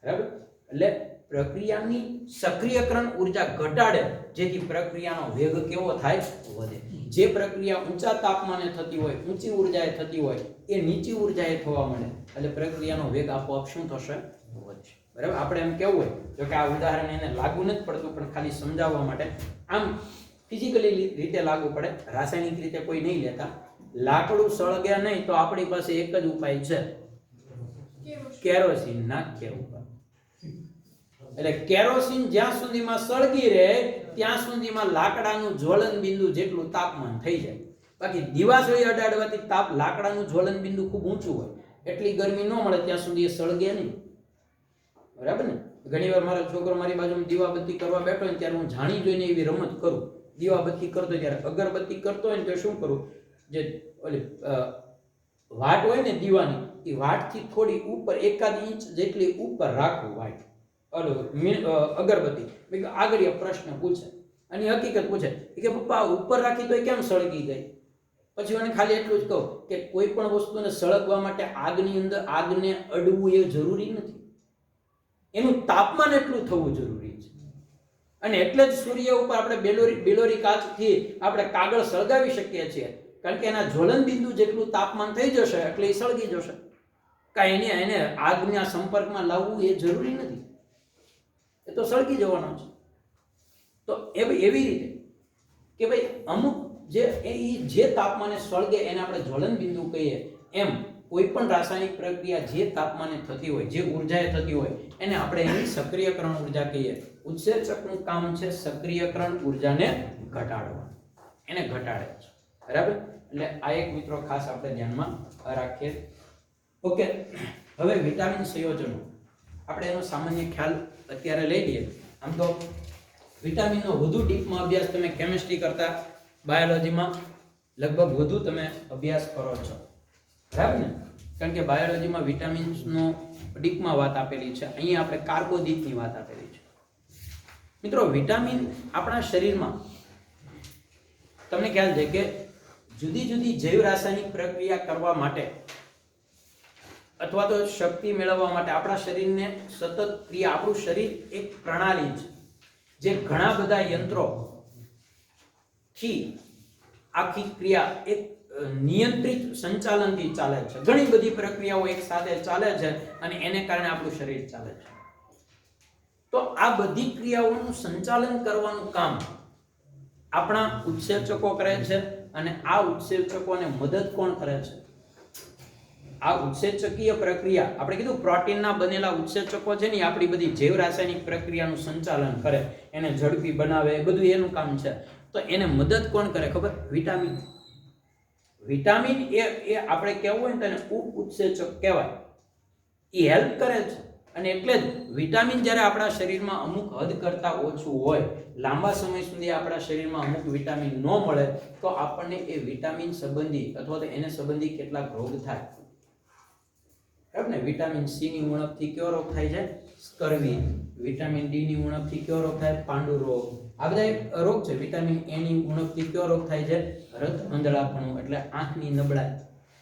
બરાબર. એટલે પ્રક્રિયાની સક્રિયકરણ ઉર્જા ઘટાડે જેથી પ્રક્રિયાનો વેગ કેવો થાય? વધે. જે પ્રક્રિયા ઊંચા તાપમાને થતી હોય, ઊંચી ઉર્જાએ થતી હોય, એ નીચી ઉર્જાએ થવા મળે એટલે પ્રક્રિયાનો વેગ આપોઆપ શું થશે? વધશે. બરાબર. આપણે એમ કેવું હોય, જો કે આ ઉદાહરણ એને લાગુ નથી પડતું, પણ ખાલી સમજાવવા માટે, આમ ફિઝિકલી રીતે લાગુ પડે, રાસાયણિક રીતે કોઈ નહીં લેતા. લાકડું સળગે નહીં તો આપણી પાસે એક જ ઉપાય છે, કેરોસીન નાખીએ ઉપર. એટલે કેરોસીન જ્યાં સુધીમાં સળગી રહે ત્યાં સુધીમાં લાકડાનું જ્વલન બિંદુ જેટલું તાપમાન થઈ જાય. બાકી દિવાસળી અડાડવાથી લાકડાનું જ્વલન બિંદુ ખૂબ ઊંચું હોય, એટલી ગરમી ન મળે ત્યાં સુધી એ સળગે નહીં. બરાબર ને? ઘણીવાર મારો છોકરો મારી બાજુમાં દીવાબત્તી કરવા બેઠો હોય ત્યારે હું જાણી જોઈને એવી રમત કરું. દીવાબત્તી કરતો ત્યારે અગરબત્તી કરતો હોય ને તો શું કરું, જે ઓલી વાટ હોય ને દીવાની, એ વાટથી થોડી ઉપર 1 ઇંચ જેટલી ઉપર રાખવું વાટ અગરબત્તી. આગળ પ્રશ્ન પૂછે અને હકીકત પૂછે કે પપ્પા ઉપર રાખી તો કેમ સળગી ગઈ? પછી મને ખાલી એટલું જ કહું કે કોઈ પણ વસ્તુને સળગવા માટે આગની અંદર આગને અડવું એ જરૂરી નથી, એનું તાપમાન એટલું થવું જરૂરી છે. અને એટલે જ સૂર્ય ઉપર આપણે બેલોરી કાચથી આપણે કાગળ સળગાવી શકીએ છીએ, કારણ કે એના જ્વલન બિંદુ જેટલું તાપમાન થઈ જશે એટલે એ સળગી જશે. કાંઈ એને આગના સંપર્કમાં લાવવું એ જરૂરી નથી, એ તો સળગી જવાનો છે. તો એવી રીતે કે ભાઈ અમુક જે તાપમાને સળગે એને આપણે જ્વલન બિંદુ કહીએ, એમ કોઈ પણ રાસાયણિક પ્રક્રિયા જે તાપમાને થતી હોય, જે ઉર્જાએ થતી હોય, એને આપણે એની સક્રિયકરણ ઉર્જા કહીએ. ઉત્સેચકનું કામ છે સક્રિયકરણ ઉર્જાને ઘટાડવા, એને ઘટાડે છે. બરાબર. એટલે આ એક મિત્રો ખાસ આપણે ધ્યાનમાં રાખીએ. ઓકે, હવે વિટામિન સંયોજનો આપણે એનો સામાન્ય ખ્યાલ અત્યારે લઈ લઈએ. આમ તો વિટામિનનો વધુ ડીપમાં અભ્યાસ તમે કેમિસ્ટ્રી કરતા બાયોલોજીમાં લગભગ વધુ તમે અભ્યાસ કરો છો. બરાબર ને? કારણ કે બાયોલોજીમાં વિટામિન્સનો ડીપમાં વાત આપેલી છે, અહીંયા આપણે કાર્બોદિતની વાત આપેલી છે. મિત્રો, વિટામિન આપણા શરીરમાં તમને ખ્યાલ છે કે જુદી જુદી જૈવ રાસાયણિક પ્રક્રિયા કરવા માટે અથવા તો શક્તિ મેળવવા માટે આપણા શરીરને સતત ક્રિયા, આપણું શરીર એક પ્રણાલી છે જે ઘણા બધા યંત્રોથી આખી ક્રિયા એક નિયંત્રિત સંચાલનથી ચાલે છે. ઘણી બધી પ્રક્રિયાઓ એક સાથે ચાલે છે અને એને કારણે આપણું શરીર ચાલે છે. તો આ બધી ક્રિયાઓનું સંચાલન કરવાનું કામ આપણા ઉત્સેચકો કરે છે. અને આ ઉત્સેચકોને મદદ કોણ કરે છે? આ ઉત્સેચકીય પ્રક્રિયા, આપણે કીધું પ્રોટીનના બનેલા ઉત્સેચકો છે ને, આપણી બધી જૈવ રાસાયણિક પ્રક્રિયાનું સંચાલન કરે, એને ઝડપી બનાવે, બધું એનું કામ છે. તો એને મદદ કોણ કરે ખબર? વિટામિન. વિટામિન એ આપણે કહેવું હોય ને તો એને ઉપ ઉત્સેચક કહેવાય. એ હેલ્પ કરે છે. અને એટલે જ વિટામિન જ્યારે આપણા શરીરમાં અમુક હદ કરતાં ઓછું હોય, લાંબા સમય સુધી આપણા શરીરમાં અમુક વિટામિન ન મળે, તો આપણને એ વિટામિન સંબંધી અથવા તો એને સંબંધી કેટલાક રોગ થાય. બરાબર ને? વિટામિન સી ની ઉણપથી કયો રોગ થાય છે? સ્કર્વી. વિટામિન ડી ની ઉણપથી કયો રોગ થાય? પાંડુ રોગ. આ બધા રોગ છે. વિટામિન એ ની ઉણપથી કયો રોગ થાય છે? રક્ત અંધળાપણું, એટલે આંખની નબળાઈ.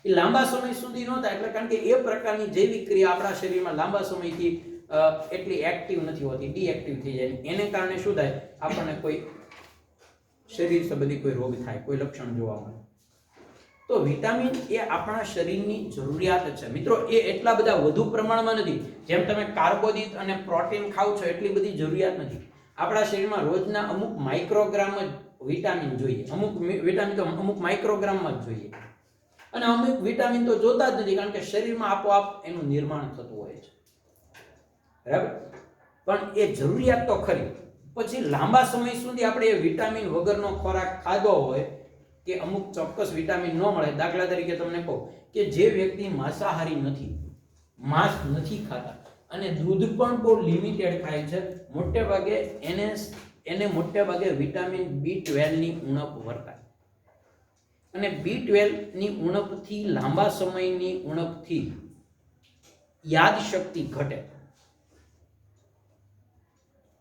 એ લાંબા સમય સુધી ન થાય, એટલે કારણ કે એ પ્રકારની જૈવિક ક્રિયા આપણા શરીરમાં લાંબા સમયથી એટલી એક્ટિવ નથી હોતી, ડીએક્ટિવ થઈ જાય. એને કારણે શું થાય? આપણને કોઈ શરીર સંબંધી કોઈ રોગ થાય, કોઈ લક્ષણ જોવા મળે. તો વિટામિન એ આપણા શરીરની જરૂરિયાત છે. મિત્રો, એ એટલા બધા વધુ પ્રમાણમાં નથી. જેમ તમે કાર્બોદિત અને પ્રોટીન ખાવ છો એટલી બધી જરૂરિયાત નથી. આપણા શરીરમાં રોજના અમુક માઇક્રોગ્રામ જ વિટામિન જોઈએ. અમુક વિટામિન તો અમુક માઇક્રોગ્રામમાં જ જોઈએ. અને અમુક વિટામિન તો જોતા જ નથી, કારણ કે શરીરમાં આપોઆપ એનું નિર્માણ થતું હોય છે. બરાબર? પણ એ જરૂરિયાત તો ખરી. પછી લાંબા સમય સુધી આપણે એ વિટામિન વગરનો ખોરાક ખાધો હોય કે અમુક ચોક્કસ વિટામિન ન મળે. દાખલા તરીકે તમને કહું કે જે વ્યક્તિ માંસાહારી નથી, માંસ નથી ખાતા અને દૂધ પણ બહુ લિમિટેડ ખાય છે, મોટે ભાગે એને મોટે ભાગે વિટામિન B12 ની ઉણપ વર્તાય. અને B12 ની ઉણપથી, લાંબા સમયની ઉણપથી યાદ શક્તિ ઘટે.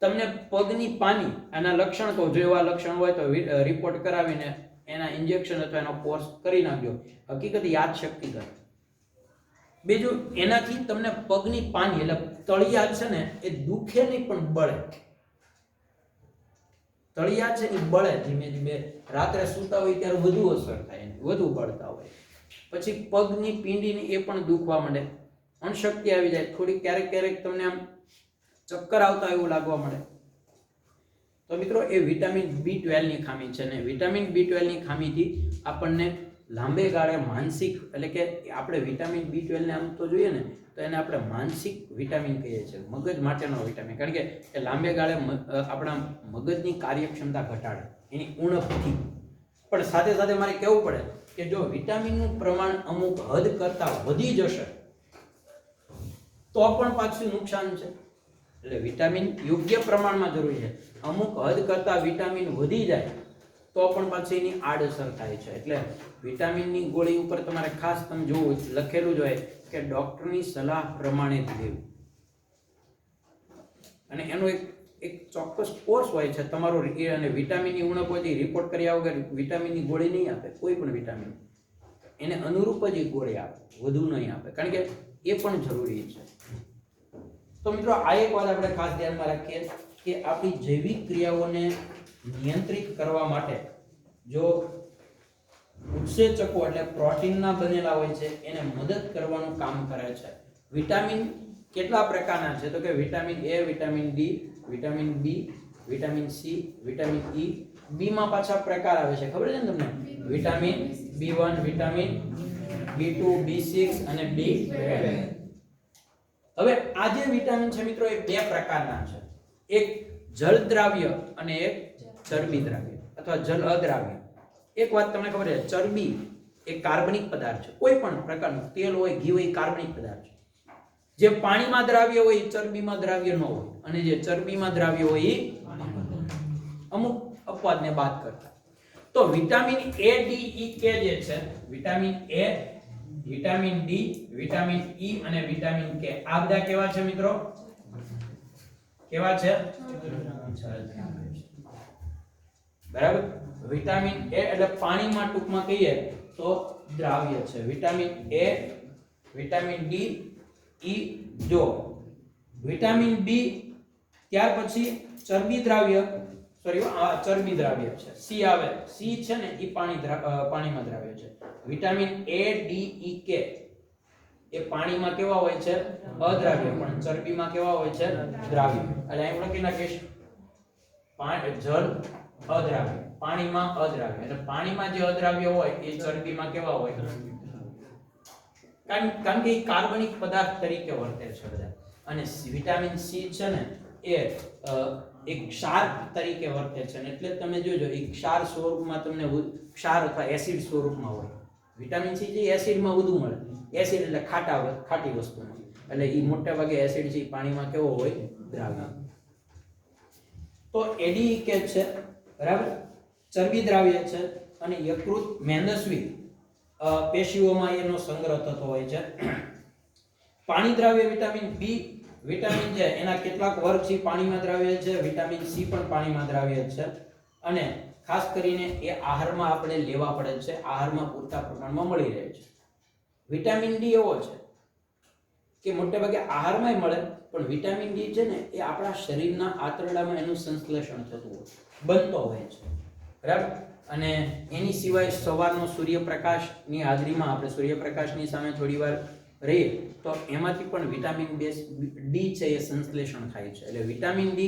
તમને પગની પાની આના લક્ષણ કહું, જો એવા લક્ષણ હોય તો રિપોર્ટ કરાવીને એના ઇન્જેક્શન અથવા એનો કોર્સ કરી નાખજો. હકીકત યાદ શક્તિ ઘટે. બીજું, એનાથી તમને પગની પાની એટલે તળિયા છે ને એ દુખે નહીં પણ બળે. તળિયા છે એ બળે ધીમે ધીમે, રાત્રે સૂતા હોય ત્યારે વધુ અસર થાય, વધુ બળતા હોય. પછી પગની પીંડીની એ પણ દુખવા માંડે, અણશક્તિ આવી જાય, થોડી ક્યારેક ક્યારેક તમને આમ ચક્કર આવતા એવું લાગવા માંડે. તો મિત્રો એ વિટામિન B12 ની ખામી છે, ને વિટામિન B12 ની ખામીથી આપણને લાંબે ગાળે માનસિક, એટલે કે આપણે વિટામિન B12 ને આમ તો જોઈએ ને તો એને આપણે માનસિક વિટામિન કહીએ છીએ, મગજ માટેનો વિટામિન. કારણ કે એ લાંબે ગાળે આપણા મગજની કાર્યક્ષમતા ઘટાડે એની ઉણપથી. પણ સાથે સાથે મારે કહેવું પડે કે જો વિટામિનનું પ્રમાણ અમુક હદ કરતાં વધી જશે તો પણ પાછું નુકસાન છે. એટલે વિટામિન યોગ્ય પ્રમાણમાં જરૂરી છે. અમુક હદ કરતાં વિટામિન વધી જાય તો પણ પાછી એની આડઅસર થાય છે. એટલે વિટામિનની ગોળી ઉપર તમારે ખાસ તમે જોવું લખેલું જ હોય કે ડોક્ટરની સલાહ પ્રમાણે જ લેવું, અને એનો એક ચોક્કસ કોર્સ હોય છે તમારો. અને વિટામિનની ઉણપ હોય રિપોર્ટ કર્યા વગર વિટામિનની ગોળી નહીં આપે, કોઈ પણ વિટામિન એને અનુરૂપ જ ગોળી આપે, વધુ નહીં આપે, કારણ કે એ પણ જરૂરી છે. તો મિત્રો આ એક વાત આપણે ખાસ ધ્યાનમાં રાખીએ કે આપણી જૈવિક ક્રિયાઓને નિયંત્રિત કરવા માટે જો ઉત્સેચકો એટલે પ્રોટીનના બનેલા હોય છે એને મદદ કરવાનું કામ કરે છે. વિટામિન કેટલા પ્રકારના છે? તો કે vitamin A, vitamin D, vitamin B, vitamin C, vitamin E. B માં પાછા પ્રકાર આવે છે, ખબર છે ને તમને? Vitamin B1, vitamin B2, B6 અને B12. હવે આ જે વિટામિન છે મિત્રો એ બે પ્રકારના છે, એક જલ દ્રાવ્ય અને એક ચરબી દ્રાવ્ય અથવા જલ અદ્રાવ્ય. એક વાત તમને ખબર છે, ચરબી એ કાર્બનિક પદાર્થ છે, કોઈ પણ પ્રકારનું તેલ હોય, ઘી હોય, કાર્બનિક પદાર્થ છે. જે પાણીમાં દ્રાવ્ય હોય ચરબીમાં દ્રાવ્ય ન હોય, અને જે ચરબીમાં દ્રાવ્ય હોય એ અમુક અપવાદને બાદ કરતા. તો vitamin A, D, E, K જે છે, vitamin A, vitamin D, vitamin E અને વિટામિન K, આ બધા કેવા છે મિત્રો? કેવા છે? બરાબર. વિટામિન A એટલે પાણીમાં ટૂંકમાં કહીએ તો દ્રાવ્ય છે. Vitamin A, vitamin D, E. જો વિટામિન B ત્યાર પછી ચરબી દ્રાવ્ય, સોરી આ ચરબી દ્રાવ્ય છે. C આવે, C છે ને એ પાણીમાં દ્રાવ્ય છે. Vitamin A, D, E, K એ પાણીમાં કેવા હોય છે? અદ્રાવ્ય, પણ ચરબીમાં કેવા હોય છે? દ્રાવ્ય. એટલે અહીં લખી નાખીશ જલ અદ્રાવ્ય, પાણીમાં અદ્રાવ્ય. એટલે પાણીમાં જે અદ્રાવ્ય હોય એ ચરબીમાં કેવા હોય? કારણ કે એ કાર્બનિક પદાર્થ તરીકે વર્તે છે બધા. અને વિટામિન C છે ને એ એક ક્ષાર તરીકે વર્તે છે, એટલે તમે જોજો એ ક્ષાર સ્વરૂપમાં તમને ક્ષાર અથવા એસિડ સ્વરૂપમાં હોય. વિટામિન C જે એસિડમાં વધુ મળે, એસિડ એટલે ખાટી વસ્તુમાં, એટલે એ મોટા ભાગે એસિડ છે પાણીમાં કેવો હોય? દ્રાવ્ય. તો ADE કે છે બરાબર, ચરબી દ્રાવ્ય છે, અને યકૃત મેદસ્વી પેશીઓમાં એનો સંગ્રહ થતો હોય છે. પાણી દ્રાવ્ય વિટામિન B, વિટામિન છે એના કેટલાક વર્ગ છે પાણીમાં દ્રાવ્ય છે, વિટામિન C પણ પાણીમાં દ્રાવ્ય છે, અને ખાસ કરીને એ આહારમાં આપણે લેવા પડે છે, આહારમાં પૂરતા પ્રમાણમાં મળી રહે છે. વિટામિન D એવો છે કે મોટે ભાગે આહારમાં મળે, પણ વિટામિન D છે ને એ આપણા શરીરના આંતરડામાં એનું સંશ્લેષણ થતું હોય, બનતો હોય છે બરાબર. અને એની સિવાય સવારનો સૂર્યપ્રકાશની હાજરીમાં આપણે સૂર્યપ્રકાશની સામે થોડીવાર રહીએ તો એમાંથી પણ વિટામિન D છે એ સંશ્લેષણ થાય છે. એટલે વિટામિન D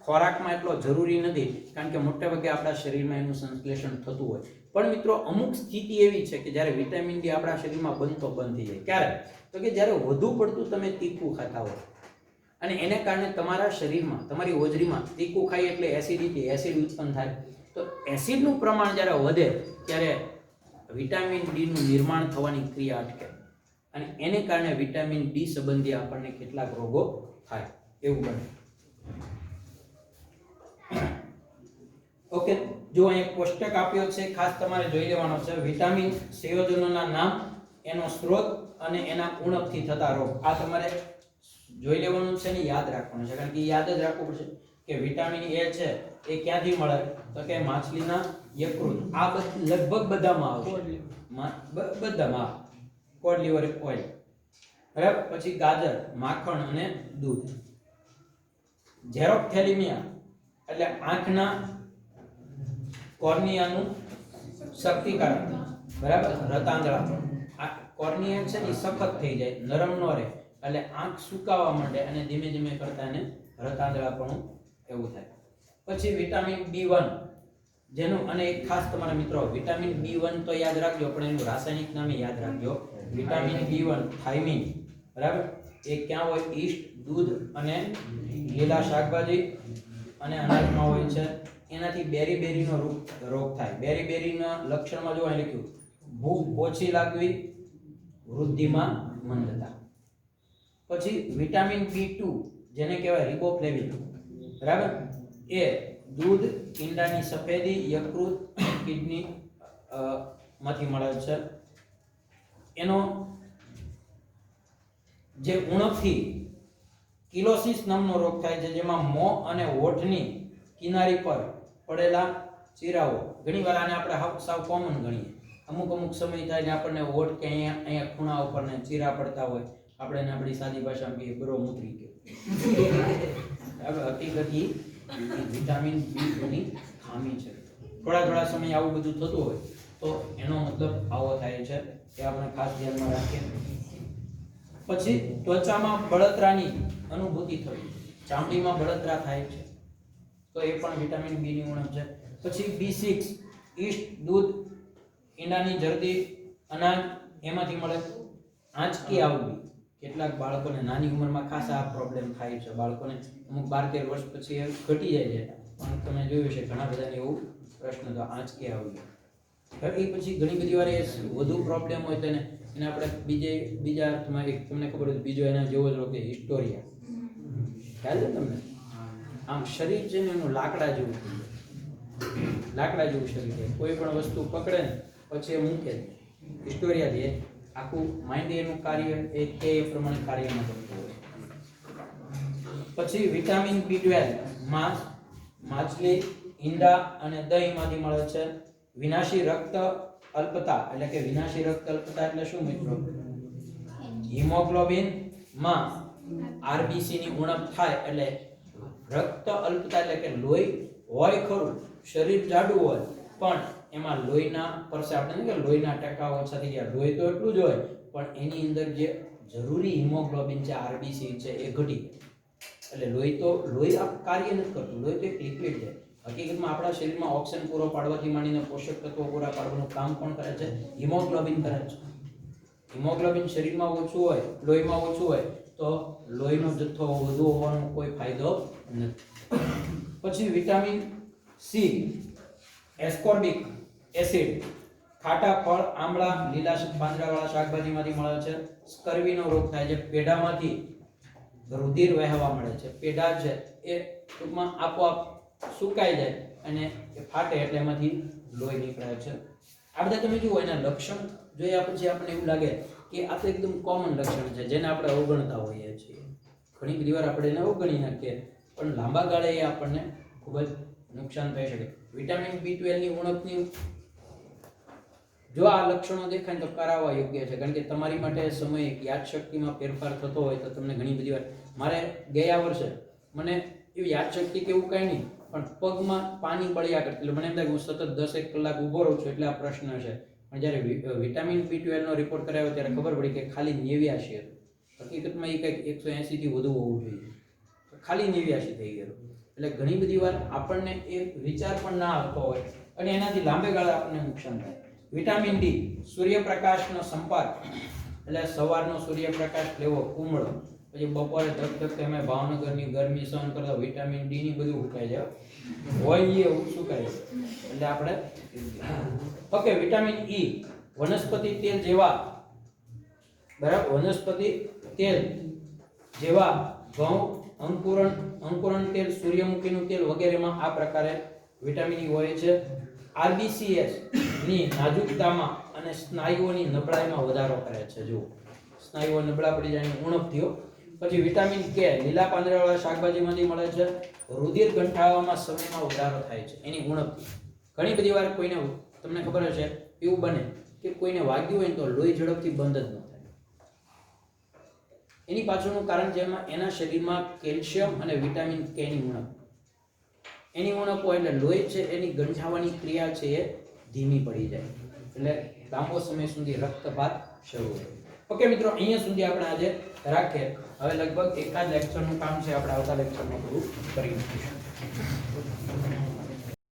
ખોરાકમાં એટલો જરૂરી નથી, કારણ કે મોટે ભાગે આપણા શરીરમાં એનું સંશ્લેષણ થતું હોય. પણ મિત્રો અમુક સ્થિતિ એવી છે કે જ્યારે વિટામિન D આપણા શરીરમાં બનતો બંધ થઈ જાય. ક્યારે? તો કે જ્યારે વધુ પડતું તમે તીખું ખાતા હોય, અને એને કારણે તમારા શરીરમાં, તમારી હોજરીમાં તીખું ખાઈ એટલે એસિડિટી, એસિડ ઉત્પન્ન થાય. તો એસિડનું પ્રમાણ જ્યારે વધે ત્યારે વિટામિન D નું નિર્માણ થવાની ક્રિયા અટકે, અને એને કારણે વિટામિન D સંબંધી આપણને કેટલાક રોગો થાય એવું બને. ઓકે, જો અહીંયા કોષ્ટક આપ્યો છે, ખાસ તમારે જોઈ લેવાનો છે. વિટામિન સંયોજનોના નામ, એનો સ્ત્રોત અને એના ઉણપથી થતા રોગ. આ તમારે જોઈ લેવાનું છે ને યાદ રાખવાનું છે, કારણ કે યાદ જ રાખવું પડશે કે વિટામિન A છે એ ક્યાંથી મળે? તો કે માછલીના યકૃત. આ લગભગ બધામાં આવશે, બધામાં. કોડ લીવર ઓઇલ બરાબર. પછી ગાજર, માખણ અને દૂધ. ઝેરોપ્થેલિમિયા એટલે આંખના કોર્નિયાનું શક્તિકારક, બરાબર, રતાંગળા પણ. આ કોર્નિયા છે ને સખત થઈ જાય, નરમ ન રહે, એટલે આંખ સુકાવા માંડે અને ધીમે ધીમે કરતા એને રતાંગળા પણ એવું થાય. પછી વિટામિન B1 જેનું, અને એક ખાસ તમારા મિત્રો વિટામિન B1 તો યાદ રાખજો, પણ એનું રાસાયણિક નામ યાદ રાખજો. વિટામિન B1 થાઇમિન, બરાબર, એ ક્યાં હોય? ઈસ્ટ, દૂધ અને લીલા શાકભાજી અને અનાજમાં હોય છે. એનાથી બેરીબેરીનો રોગ થાય. બેરીબેરીના લક્ષણમાં જો અહીં લખ્યું, ભૂખ ઓછી લાગવી, વૃદ્ધિમાં મંદતા. પછી વિટામિન B2 જેને કહેવાય રિબોફ્લેવિન, બરાબર, એ દૂધ, ઈંડાની સફેદી, યકૃત, કિડની માંથી મળે છે. એનો જે ઉણપથી કિલોસિસ નામનો રોગ થાય છે, જેમાં મોં અને હોઠની કિનારી પર પડેલા ચીરાઓ. ઘણીવાર આને આપણે સાવ કોમન ગણીએ. અમુક સમય થાય ને આપણને હોઠ કે અહીંયા ખૂણા ઉપર ને ચીરા પડતા હોય, આપણે એને આપણી સાદી ભાષામાં કહીએ બરો મૂતરી ગયો. હકીકત વિટામિન B2 ની ખામી છે. થોડા સમય આવું બધું થતું હોય તો એનો મતલબ આવો થાય છે, એ આપણે ખાસ ધ્યાનમાં રાખીએ. પછી ત્વચામાં બળતરાની અનુભૂતિ થવી, ચામડીમાં બળતરા થાય છે, તો એ પણ વિટામિન B ની ઉણપ છે. પછી B6 ઈસ્ટ, દૂધ, ઈંડાની જરદી, અનાજ એમાંથી મળે. આંચકી આવવી, કેટલાક બાળકોને નાની ઉંમરમાં ખાસ આ પ્રોબ્લેમ થાય છે. બાળકોને અમુક 12-13 વર્ષ પછી એ ઘટી જાય છે, પણ તમે જોયું છે ઘણા બધાને એવું પ્રશ્ન તો આંચકી આવવી. એ પછી ઘણી બધી વાર એ વધુ પ્રોબ્લેમ હોય તો એને આપણે બીજા અર્થમાં એક તમને ખબર હોય બીજો એના જેવો જ રોગ હિસ્ટોરિયા. ખ્યાલ છે તમને? આમ શરીર છે ને એનું લાકડા જેવું થઈ જાય, લાકડા જેવું શરીર છે. કોઈ પણ વસ્તુ પકડે ને પછી એ મૂકે. હિસ્ટોરિયા છે, આખું માઇન્ડ એનું કાર્ય એ પ્રમાણે કાર્યમાં કરતું હોય. પછી વિટામિન B12 માંસ, માછલી, ઈંડા અને દહીંમાંથી મળે છે. વિનાશી રક્ત અલ્પતા એટલે કે વિનાશી રક્ત અલ્પતા એટલે શું મિત્રો? હિમોગ્લોબિન માં RBC ની ઉણપ થાય એટલે રક્ત અલ્પતા, એટલે કે લોહી હોય ખરું, શરીર જાડું હોય, પણ એમાં લોહીના પરસે આપણે કે લોહીના ટકા ઓછા થઈ ગયા. લોહી તો એટલું જ હોય, પણ એની અંદર જે જરૂરી હિમોગ્લોબિન છે, RBC છે, એ ઘટી. એટલે લોહી આ કાર્ય નથી કરતું. લોહી તો એક લિક્વિડ છે. હકીકતમાં આપણા શરીરમાં ઓક્સિજન પૂરો પાડવાથી માંડીને પોષક તત્વો પૂરા પાડવાનું કામ કોણ કરે છે? હિમોગ્લોબિન કરે છે. હિમોગ્લોબિન શરીરમાં ઓછું હોય, લોહીમાં ઓછું હોય તો લોહીનો જથ્થો વધુ હોવાનો કોઈ ફાયદો નથી. પછી વિટામિન C એસ્કોર્બિક એસિડ ખાટા ફળ, આમળા, લીલા પાંદડાવાળા શાકભાજીમાંથી મળે છે. સ્કર્વીનો રોગ થાય છે. પેઢામાંથી રુધિર વહેવા મળે છે. પેઢા છે એ ટૂંકમાં આપોઆપ સુકાઈ જાય અને એ ફાટે એટલે એમાંથી લોહી નીકળે છે. આ બધા તમે જુઓ એના લક્ષણ જોયા પછી આપણને એવું લાગે કે આ તો એકદમ કોમન લક્ષણ છે, જેને આપણે અવગણતા હોઈએ છીએ. ઘણી બધી વાર આપણે એને અવગણી નાખીએ, પણ લાંબા ગાળે એ આપણને ખૂબ જ નુકસાન થઈ શકે. વિટામિન B12 ની ઉણપની જો આ લક્ષણો દેખાય તો કરાવવા યોગ્ય છે, કારણ કે તમારી માટે સમય યાદશક્તિમાં ફેરફાર થતો હોય તો તમને ઘણી બધી વાર, મારે ગયા વર્ષે મને એવી યાદશક્તિ કે એવું કંઈ નહીં, પણ પગમાં પાણી બળ્યા કરતું. એટલે મને એમ થાય કે હું સતત 10 કલાક ઊભો રહું છું એટલે આ પ્રશ્ન છે. પણ જ્યારે વિટામિન B12 નો રિપોર્ટ કરાવ્યો ત્યારે ખબર પડી કે ખાલી 89 હતું. હકીકતમાં એ કંઈક 180 થી વધુ હોવું જોઈએ, ખાલી 89 થઈ ગયેલું. એટલે ઘણી બધી વાર આપણને એ વિચાર પણ ના આવતો હોય અને એનાથી લાંબે ગાળે આપણને નુકસાન થાય. વિટામિન D સૂર્યપ્રકાશનો સંપર્ક, એટલે સવારનો સૂર્યપ્રકાશ લેવો, કુમળો, પછી બપોરે ધક અમે ભાવનગરની ગરમી સહન કરતા વિટામિન D ની બધું સુકાઈ જાય હોય એ સુકાય. એટલે આપણે ઓકે. વિટામિન E વનસ્પતિ તેલ જેવા, બરાબર, વનસ્પતિ તેલ જેવા ઘઉં, અંકુરણ તેલ, સૂર્યમુખીનું તેલ વગેરેમાં આ પ્રકારે વિટામિન E હોય છે. RBCS ની નાજુકતામાં અને સ્નાયુઓની નબળાઈમાં વધારો કરે છે. જો સ્નાયુઓ નબળા પડી જાય ઉણપ થયો. પછી વિટામિન K લીલા પાંદડાવાળા શાકભાજીમાંથી મળે છે. રુધિર ગંઠાવામાં સમયમાં વધારો થાય છે એની ઉણપથી. ઘણી બધી વાર કોઈને, તમને ખબર હશે, એવું બને કે કોઈને વાગ્યું હોય તો લોહી ઝડપથી બંધ જ ન થાય. એની પાછળનું કારણ છે એના શરીરમાં કેલ્શિયમ અને વિટામિન કે ની ઉણપ. એની ઉણપ હોય એટલે લોહી છે એની ગંઠાવાની ક્રિયા છે એ ધીમી પડી જાય, એટલે લાંબો સમય સુધી રક્તપાત શરૂ થાય. ઓકે મિત્રો, અહીંયા સુધી આપણે આજે રાખીએ. હવે લગભગ એકાદ લેક્ચરનું કામ છે, આપણે આવતા લેક્ચરમાં પૂરું કરી નાખીશું.